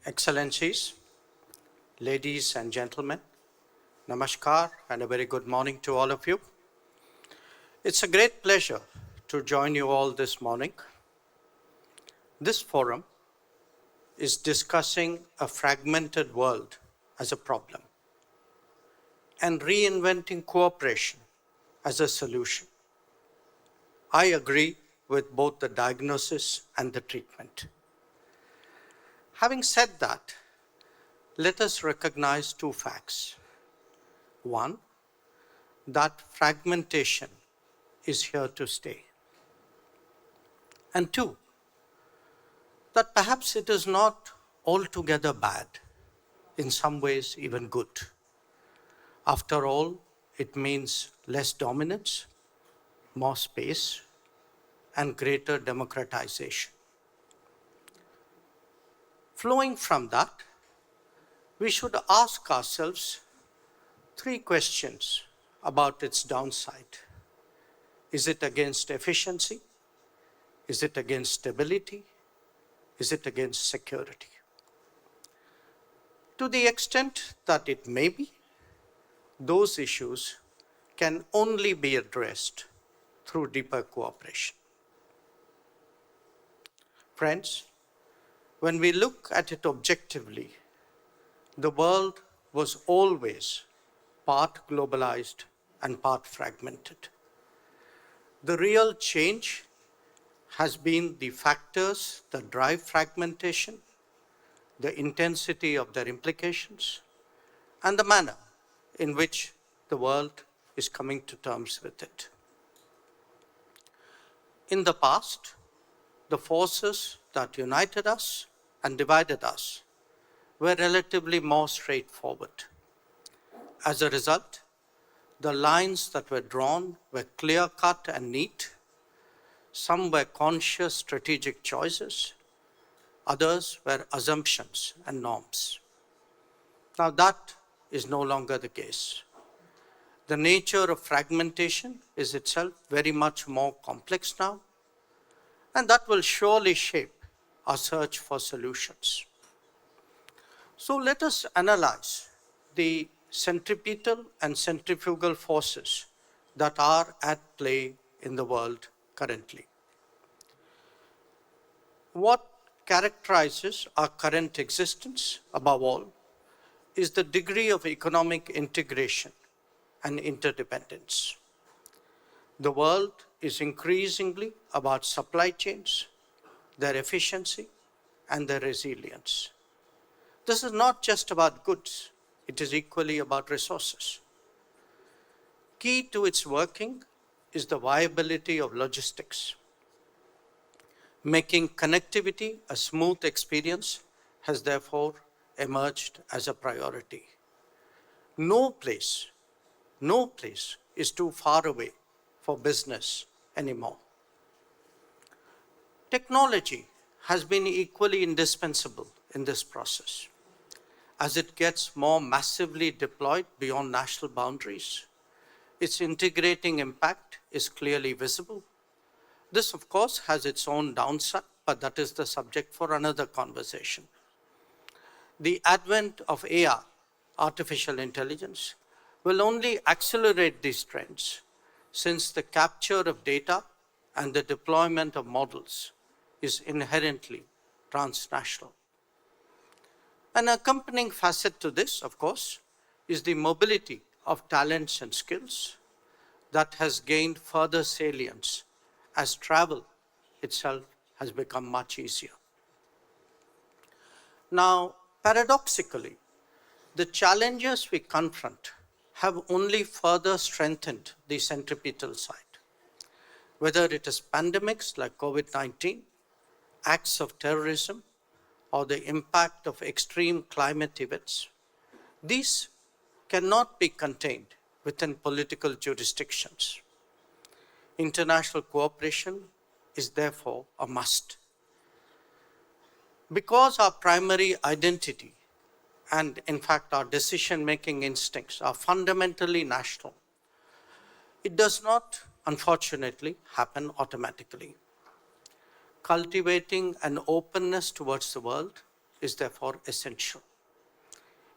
Excellencies, ladies and gentlemen, Namaskar and a very good morning to all of you. It's a great pleasure to join you all this morning. This forum is discussing a fragmented world as a problem and reinventing cooperation as a solution. I agree with both the diagnosis and the treatment. Having said that, let us recognize two facts. One, that fragmentation is here to stay. And two, that perhaps it is not altogether bad, in some ways even good. After all, it means less dominance, more space, and greater democratization. Flowing from that, we should ask ourselves three questions about its downside. Is it against efficiency? Is it against stability? Is it against security? To the extent that it may be, those issues can only be addressed through deeper cooperation. Friends, when we look at it objectively, the world was always part globalized and part fragmented. The real change has been the factors that drive fragmentation, the intensity of their implications, and the manner in which the world is coming to terms with it. In the past, the forces that united us and divided us were relatively more straightforward. As a result, the lines that were drawn were clear-cut and neat. Some were conscious strategic choices. Others were assumptions and norms. Now that is no longer the case. The nature of fragmentation is itself very much more complex now, and that will surely shape our search for solutions. So let us analyze the centripetal and centrifugal forces that are at play in the world currently. What characterizes our current existence, above all, is the degree of economic integration and interdependence. The world is increasingly about supply chains, their efficiency, and their resilience. This is not just about goods, it is equally about resources. Key to its working is the viability of logistics. Making connectivity a smooth experience has therefore emerged as a priority. No place is too far away for business anymore. Technology has been equally indispensable in this process. As it gets more massively deployed beyond national boundaries, its integrating impact is clearly visible. This, of course, has its own downside, but that is the subject for another conversation. The advent of AI, artificial intelligence, will only accelerate these trends, since the capture of data and the deployment of models is inherently transnational. An accompanying facet to this, of course, is the mobility of talents and skills that has gained further salience as travel itself has become much easier. Now, paradoxically, the challenges we confront have only further strengthened the centripetal side. Whether it is pandemics like COVID-19, acts of terrorism, or the impact of extreme climate events, these cannot be contained within political jurisdictions. International cooperation is therefore a must. Because our primary identity and, in fact, our decision-making instincts are fundamentally national, it does not, unfortunately, happen automatically. Cultivating an openness towards the world is therefore essential.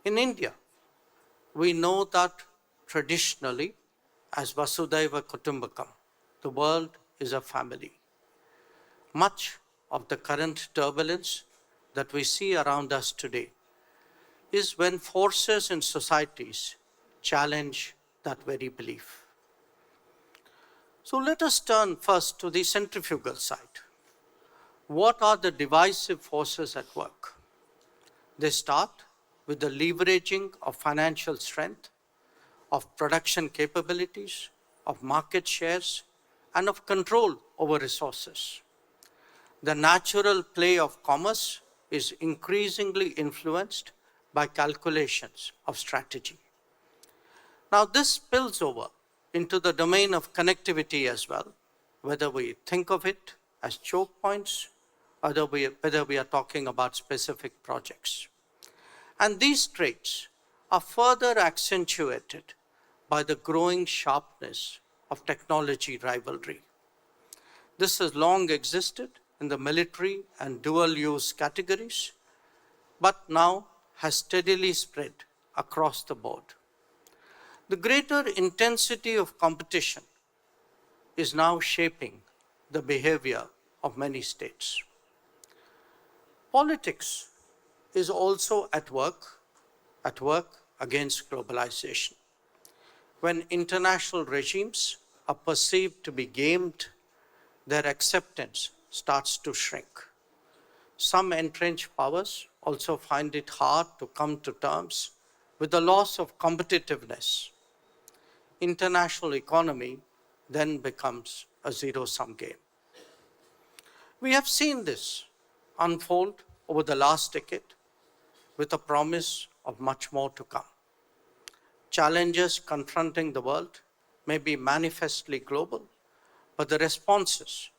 In India, we know that traditionally, as Vasudhaiva Kutumbakam, the world is a family. Much of the current turbulence that we see around us today is when forces in societies challenge that very belief. So let us turn first to the centrifugal side. What are the divisive forces at work? They start with the leveraging of financial strength, of production capabilities, of market shares, and of control over resources. The natural play of commerce is increasingly influenced by calculations of strategy. Now, this spills over into the domain of connectivity as well, whether we think of it as choke points, or whether we are talking about specific projects. And these traits are further accentuated by the growing sharpness of technology rivalry. This has long existed in the military and dual-use categories, but now has steadily spread across the board. The greater intensity of competition is now shaping the behavior of many states. Politics is also at work against globalization. When international regimes are perceived to be gamed, their acceptance starts to shrink. Some entrenched powers also find it hard to come to terms with the loss of competitiveness. International economy then becomes a zero-sum game. We have seen this unfold over the last decade with a promise of much more to come. Challenges confronting the world may be manifestly global, but the responses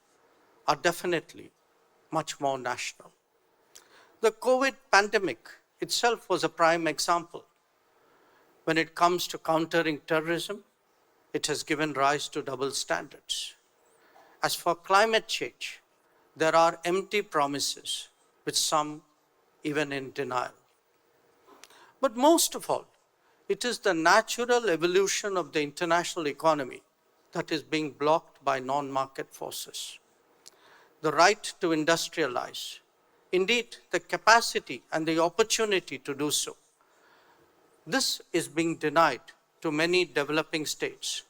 are definitely much more national. The COVID pandemic itself was a prime example. When it comes to countering terrorism, it has given rise to double standards. As for climate change, there are empty promises, with some even in denial. But most of all, it is the natural evolution of the international economy that is being blocked by non-market forces. The right to industrialize, indeed the capacity and the opportunity to do so, this is being denied to many developing states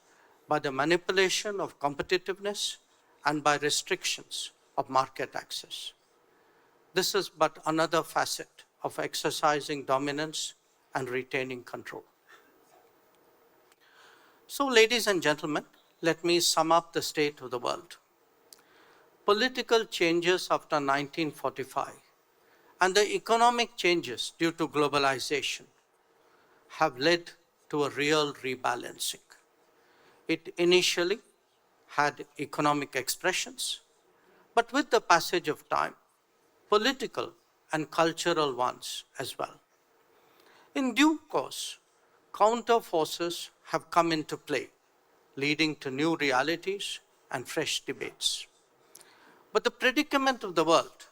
by the manipulation of competitiveness and by restrictions of market access. This is but another facet of exercising dominance and retaining control. So, ladies and gentlemen, let me sum up the state of the world. Political changes after 1945 and the economic changes due to globalization have led to a real rebalancing. It initially had economic expressions, but with the passage of time, political and cultural ones as well. In due course, counter forces have come into play, leading to new realities and fresh debates. But the predicament of the world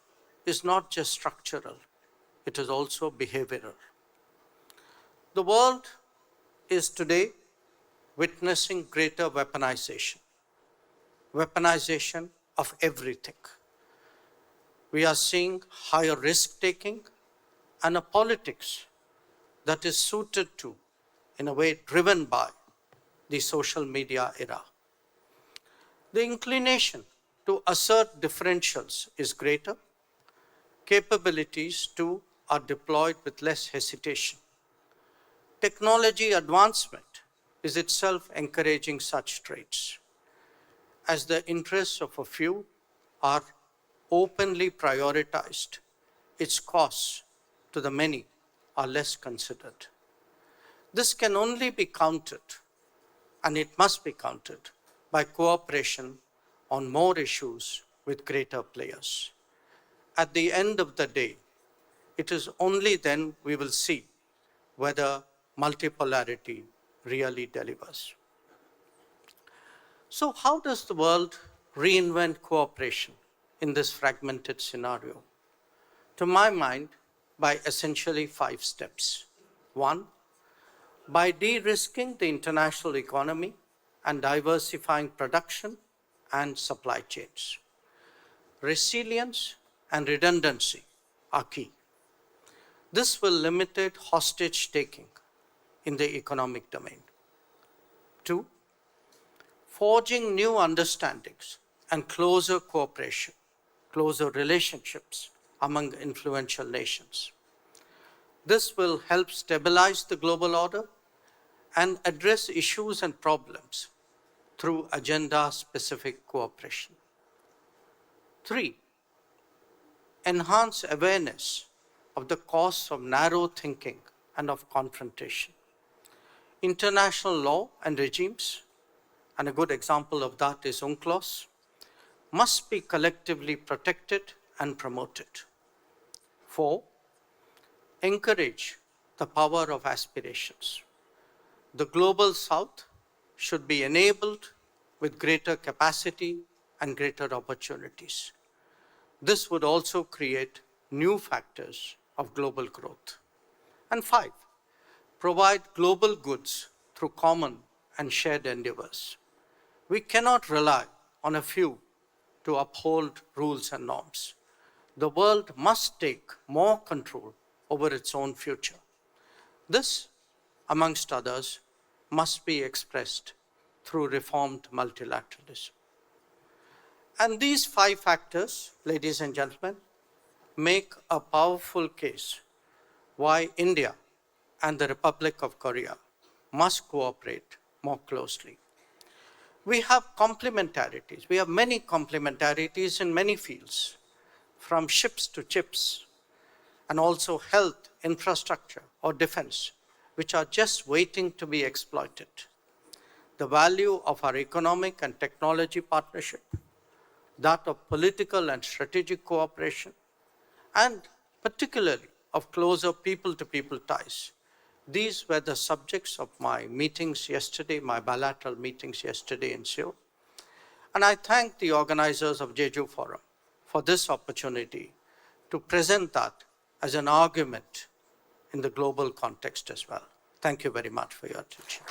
is not just structural, it is also behavioral. The world is today witnessing greater weaponization of everything. We are seeing higher risk-taking and a politics that is suited to, in a way, driven by the social media era. The inclination to assert differentials is greater. Capabilities, too, are deployed with less hesitation. Technology advancement is itself encouraging such traits. As the interests of a few are openly prioritized, its costs to the many are less considered. This can only be countered, and it must be countered, by cooperation on more issues with greater players. At the end of the day, it is only then we will see whether multipolarity really delivers. So how does the world reinvent cooperation in this fragmented scenario? To my mind, by essentially 5 steps. 1, by de-risking the international economy and diversifying production and supply chains. Resilience and redundancy are key. This will limit hostage-taking in the economic domain. 2, forging new understandings and closer cooperation, closer relationships among influential nations. This will help stabilize the global order and address issues and problems through agenda-specific cooperation. 3, enhance awareness of the costs of narrow thinking and of confrontation. International law and regimes, and a good example of that is UNCLOS, must be collectively protected and promoted. 4, encourage the power of aspirations. The global South should be enabled with greater capacity and greater opportunities. This would also create new factors of global growth. And 5, provide global goods through common and shared endeavors. We cannot rely on a few to uphold rules and norms. The world must take more control over its own future. This, amongst others, must be expressed through reformed multilateralism. And these 5 factors, ladies and gentlemen, make a powerful case why India and the Republic of Korea must cooperate more closely. We have complementarities. We have many complementarities in many fields, from ships to chips, and also health, infrastructure, or defense, which are just waiting to be exploited. The value of our economic and technology partnership, that of political and strategic cooperation, and particularly of closer people-to-people ties. These were the subjects of my meetings yesterday, my bilateral meetings yesterday in Seoul. And I thank the organizers of Jeju Forum for this opportunity to present that as an argument in the global context as well. Thank you very much for your attention.